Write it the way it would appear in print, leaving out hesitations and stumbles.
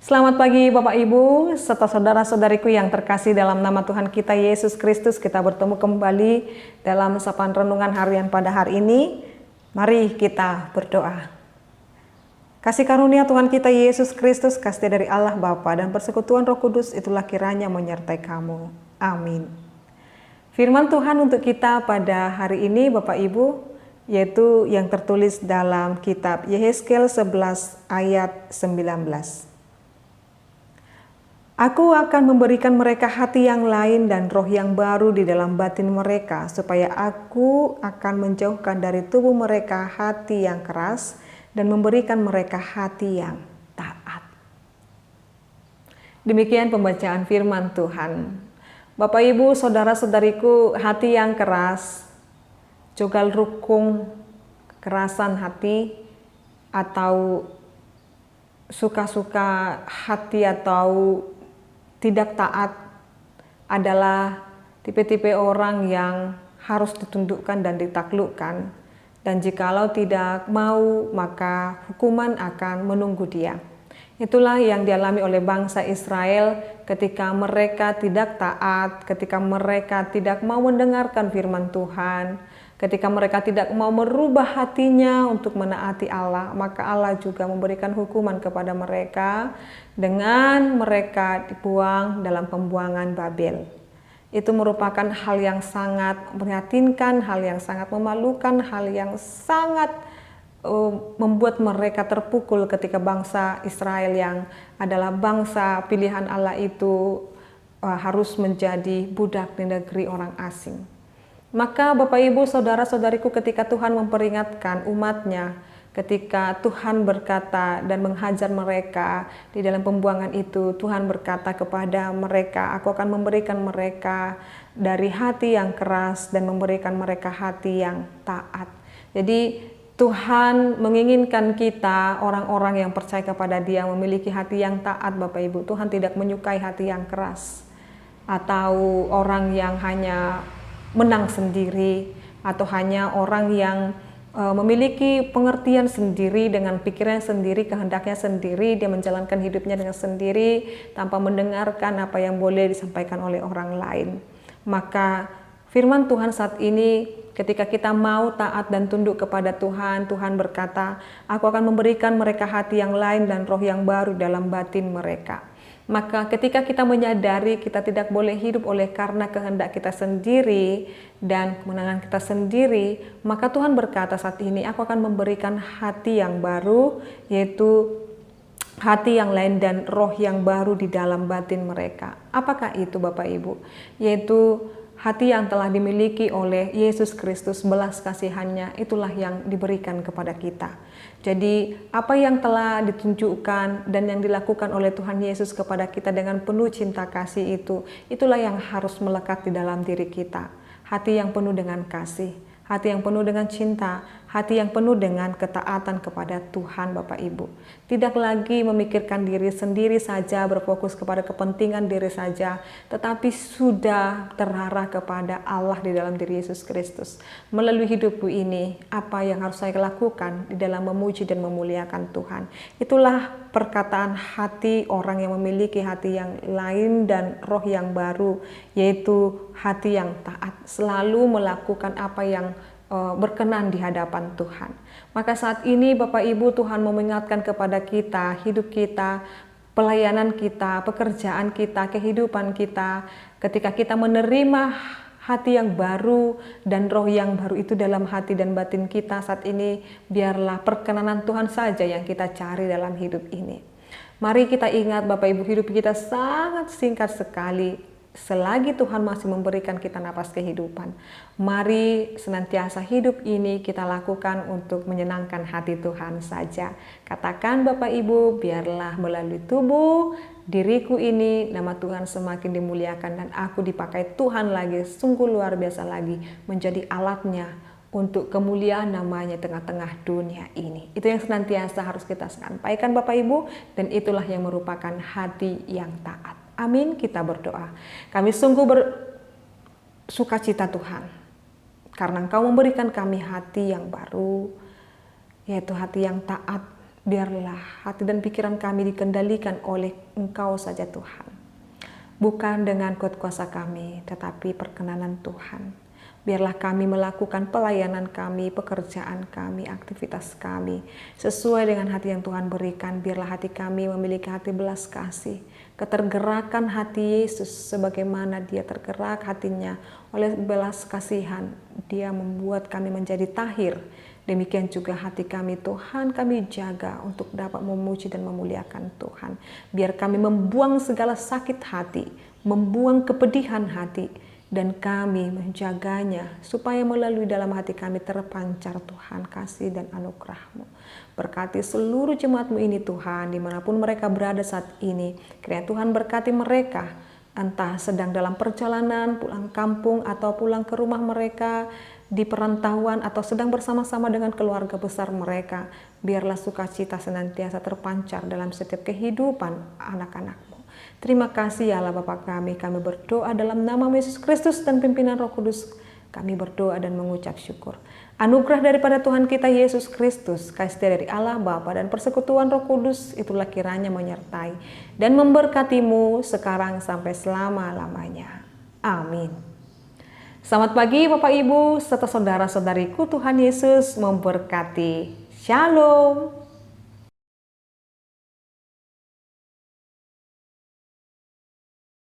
Selamat pagi Bapak Ibu, serta saudara-saudariku yang terkasih dalam nama Tuhan kita Yesus Kristus. Kita bertemu kembali dalam sapaan renungan harian pada hari ini. Mari kita berdoa. Kasih karunia Tuhan kita Yesus Kristus, kasih dari Allah Bapa dan persekutuan Roh Kudus itulah kiranya menyertai kamu. Amin. Firman Tuhan untuk kita pada hari ini Bapak Ibu, yaitu yang tertulis dalam kitab Yehezkiel 11 ayat 19. Aku akan memberikan mereka hati yang lain dan roh yang baru di dalam batin mereka, supaya aku akan menjauhkan dari tubuh mereka hati yang keras dan memberikan mereka hati yang taat. Demikian pembacaan firman Tuhan. Bapak Ibu, saudara-saudariku, hati yang keras, jogal rukung, kekerasan hati, atau suka-suka hati atau tidak taat adalah tipe-tipe orang yang harus ditundukkan dan ditaklukkan, dan jikalau tidak mau maka hukuman akan menunggu dia. Itulah yang dialami oleh bangsa Israel ketika mereka tidak taat, ketika mereka tidak mau mendengarkan firman Tuhan, ketika mereka tidak mau merubah hatinya untuk menaati Allah, maka Allah juga memberikan hukuman kepada mereka dengan mereka dibuang dalam pembuangan Babel. Itu merupakan hal yang sangat memprihatinkan, hal yang sangat memalukan, hal yang sangat membuat mereka terpukul ketika bangsa Israel yang adalah bangsa pilihan Allah itu harus menjadi budak di negeri orang asing. Maka Bapak Ibu saudara-saudariku, ketika Tuhan memperingatkan umatnya, ketika Tuhan berkata dan menghajar mereka di dalam pembuangan itu, Tuhan berkata kepada mereka, aku akan memberikan mereka dari hati yang keras dan memberikan mereka hati yang taat. Jadi Tuhan menginginkan kita, orang-orang yang percaya kepada Dia, memiliki hati yang taat Bapak Ibu. Tuhan tidak menyukai hati yang keras, atau orang yang hanya menang sendiri, atau hanya orang yang memiliki pengertian sendiri dengan pikiran sendiri, kehendaknya sendiri, dia menjalankan hidupnya dengan sendiri tanpa mendengarkan apa yang boleh disampaikan oleh orang lain. Maka firman Tuhan saat ini, ketika kita mau taat dan tunduk kepada Tuhan, Tuhan berkata, aku akan memberikan mereka hati yang lain dan roh yang baru dalam batin mereka. Maka ketika kita menyadari kita tidak boleh hidup oleh karena kehendak kita sendiri dan kemenangan kita sendiri, maka Tuhan berkata saat ini, aku akan memberikan hati yang baru, yaitu hati yang lain dan roh yang baru di dalam batin mereka. Apakah itu Bapak Ibu? Yaitu hati yang telah dimiliki oleh Yesus Kristus, belas kasihannya, itulah yang diberikan kepada kita. Jadi apa yang telah ditunjukkan dan yang dilakukan oleh Tuhan Yesus kepada kita dengan penuh cinta kasih itu, itulah yang harus melekat di dalam diri kita. Hati yang penuh dengan kasih, hati yang penuh dengan cinta, hati yang penuh dengan ketaatan kepada Tuhan Bapak Ibu. Tidak lagi memikirkan diri sendiri saja, berfokus kepada kepentingan diri saja, tetapi sudah terarah kepada Allah di dalam diri Yesus Kristus. Melalui hidupku ini, apa yang harus saya lakukan di dalam memuji dan memuliakan Tuhan. Itulah perkataan hati orang yang memiliki hati yang lain dan roh yang baru, yaitu hati yang taat, selalu melakukan apa yang berkenan di hadapan Tuhan. Maka saat ini Bapak Ibu, Tuhan mengingatkan kepada kita, hidup kita, pelayanan kita, pekerjaan kita, kehidupan kita, ketika kita menerima hati yang baru dan roh yang baru itu dalam hati dan batin kita saat ini, biarlah perkenanan Tuhan saja yang kita cari dalam hidup ini. Mari kita ingat Bapak Ibu, hidup kita sangat singkat sekali. Selagi Tuhan masih memberikan kita napas kehidupan, mari senantiasa hidup ini kita lakukan untuk menyenangkan hati Tuhan saja. Katakan Bapak Ibu, biarlah melalui tubuh diriku ini nama Tuhan semakin dimuliakan dan aku dipakai Tuhan lagi, sungguh luar biasa lagi, menjadi alatnya untuk kemuliaan namanya tengah-tengah dunia ini. Itu yang senantiasa harus kita sampaikan Bapak Ibu, dan itulah yang merupakan hati yang taat. Amin, kita berdoa. Kami sungguh bersukacita Tuhan, karena Engkau memberikan kami hati yang baru, yaitu hati yang taat Biarlah hati dan pikiran kami dikendalikan oleh Engkau saja Tuhan. Bukan dengan kuat kuasa kami, tetapi perkenanan Tuhan. Biarlah kami melakukan pelayanan kami, pekerjaan kami, aktivitas kami sesuai dengan hati yang Tuhan berikan. Biarlah hati kami memiliki hati belas kasih, ketergerakan hati Yesus sebagaimana Dia tergerak hatinya oleh belas kasihan. Dia membuat kami menjadi tahir. Demikian juga hati kami Tuhan, kami jaga untuk dapat memuji dan memuliakan Tuhan. Biar kami membuang segala sakit hati, membuang kepedihan hati, dan kami menjaganya supaya melalui dalam hati kami terpancar Tuhan kasih dan anugerah-Mu. Berkati seluruh jemaat-Mu ini Tuhan, dimanapun mereka berada saat ini. Kiranya Tuhan berkati mereka, entah sedang dalam perjalanan, pulang kampung atau pulang ke rumah mereka, di perantauan atau sedang bersama-sama dengan keluarga besar mereka. Biarlah sukacita senantiasa terpancar dalam setiap kehidupan anak-anak-Mu. Terima kasih ya Allah Bapa kami berdoa dalam nama Yesus Kristus dan pimpinan Roh Kudus. Kami berdoa dan mengucap syukur. Anugerah daripada Tuhan kita Yesus Kristus, kasih setia dari Allah Bapa dan persekutuan Roh Kudus itulah kiranya menyertai dan memberkati-Mu sekarang sampai selama-lamanya. Amin. Selamat pagi Bapak Ibu serta saudara-saudariku, Tuhan Yesus memberkati. Shalom.